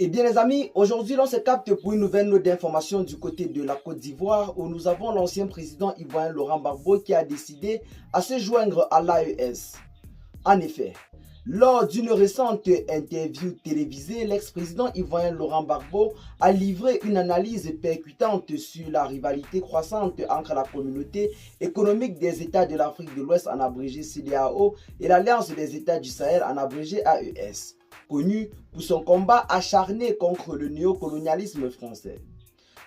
Eh bien les amis, aujourd'hui l'on se capte pour une nouvelle note d'information du côté de la Côte d'Ivoire où nous avons l'ancien président ivoirien Laurent Gbagbo qui a décidé à se joindre à l'AES. En effet, lors d'une récente interview télévisée, l'ex-président ivoirien Laurent Gbagbo a livré une analyse percutante sur la rivalité croissante entre la communauté économique des États de l'Afrique de l'Ouest en abrégé CEDEAO et l'Alliance des États du Sahel en abrégé AES, connu pour son combat acharné contre le néocolonialisme français.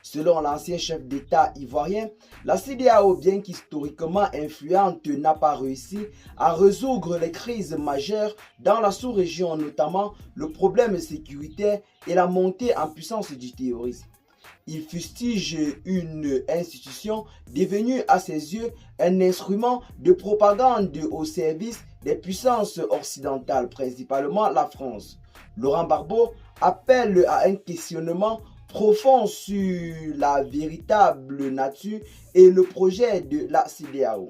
Selon l'ancien chef d'État ivoirien, la CEDEAO, bien qu'historiquement influente, n'a pas réussi à résoudre les crises majeures dans la sous-région, notamment le problème sécuritaire et la montée en puissance du terrorisme. Il fustige une institution devenue à ses yeux un instrument de propagande au service des puissances occidentales, principalement la France. Laurent Gbagbo appelle à un questionnement profond sur la véritable nature et le projet de la CEDEAO.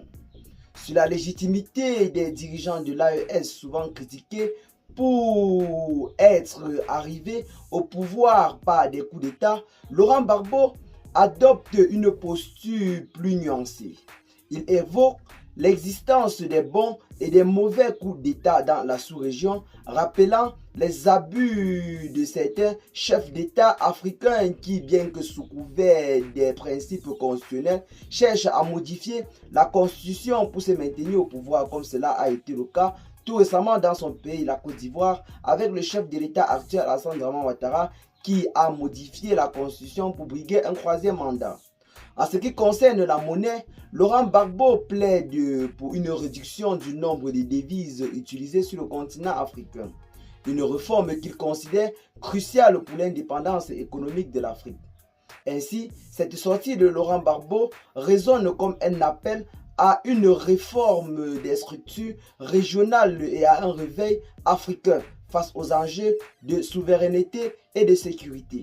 Sur la légitimité des dirigeants de l'AES, souvent critiqués pour être arrivés au pouvoir par des coups d'État, Laurent Gbagbo adopte une posture plus nuancée. Il évoque l'existence des bons et des mauvais coups d'État dans la sous-région, rappelant les abus de certains chefs d'État africains qui, bien que sous couvert des principes constitutionnels, cherchent à modifier la constitution pour se maintenir au pouvoir, comme cela a été le cas tout récemment dans son pays, la Côte d'Ivoire, avec le chef de l'État actuel, Alassane Dramane Ouattara, qui a modifié la constitution pour briguer un troisième mandat. En ce qui concerne la monnaie, Laurent Gbagbo plaide pour une réduction du nombre de devises utilisées sur le continent africain. Une réforme qu'il considère cruciale pour l'indépendance économique de l'Afrique. Ainsi, cette sortie de Laurent Gbagbo résonne comme un appel à une réforme des structures régionales et à un réveil africain face aux enjeux de souveraineté et de sécurité.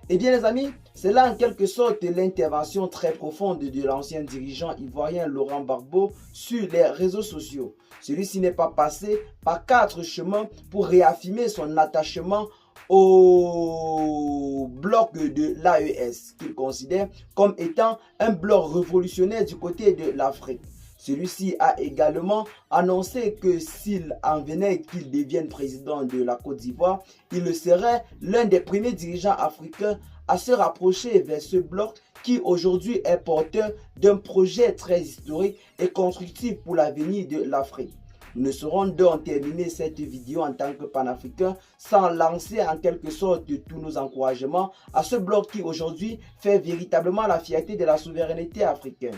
Eh bien les amis, c'est là en quelque sorte l'intervention très profonde de l'ancien dirigeant ivoirien Laurent Gbagbo sur les réseaux sociaux. Celui-ci n'est pas passé par 4 chemins pour réaffirmer son attachement au bloc de l'AES, qu'il considère comme étant un bloc révolutionnaire du côté de l'Afrique. Celui-ci a également annoncé que s'il en venait qu'il devienne président de la Côte d'Ivoire, il serait l'un des premiers dirigeants africains à se rapprocher vers ce bloc qui aujourd'hui est porteur d'un projet très historique et constructif pour l'avenir de l'Afrique. Nous ne saurons donc terminer cette vidéo en tant que panafricain sans lancer en quelque sorte tous nos encouragements à ce bloc qui aujourd'hui fait véritablement la fierté de la souveraineté africaine.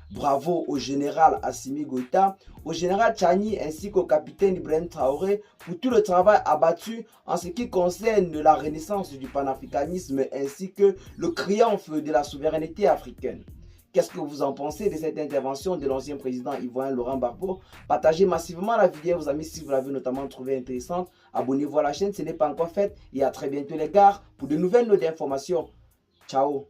Bravo au général Assimi Goïta, au général Tchani ainsi qu'au capitaine Ibrahim Traoré pour tout le travail abattu en ce qui concerne la renaissance du panafricanisme ainsi que le triomphe de la souveraineté africaine. Qu'est-ce que vous en pensez de cette intervention de l'ancien président ivoirien Laurent Gbagbo? Partagez massivement la vidéo, vos amis, si vous l'avez notamment trouvée intéressante. Abonnez-vous à la chaîne, ce n'est pas encore fait. Et à très bientôt les gars pour de nouvelles notes d'informations. Ciao.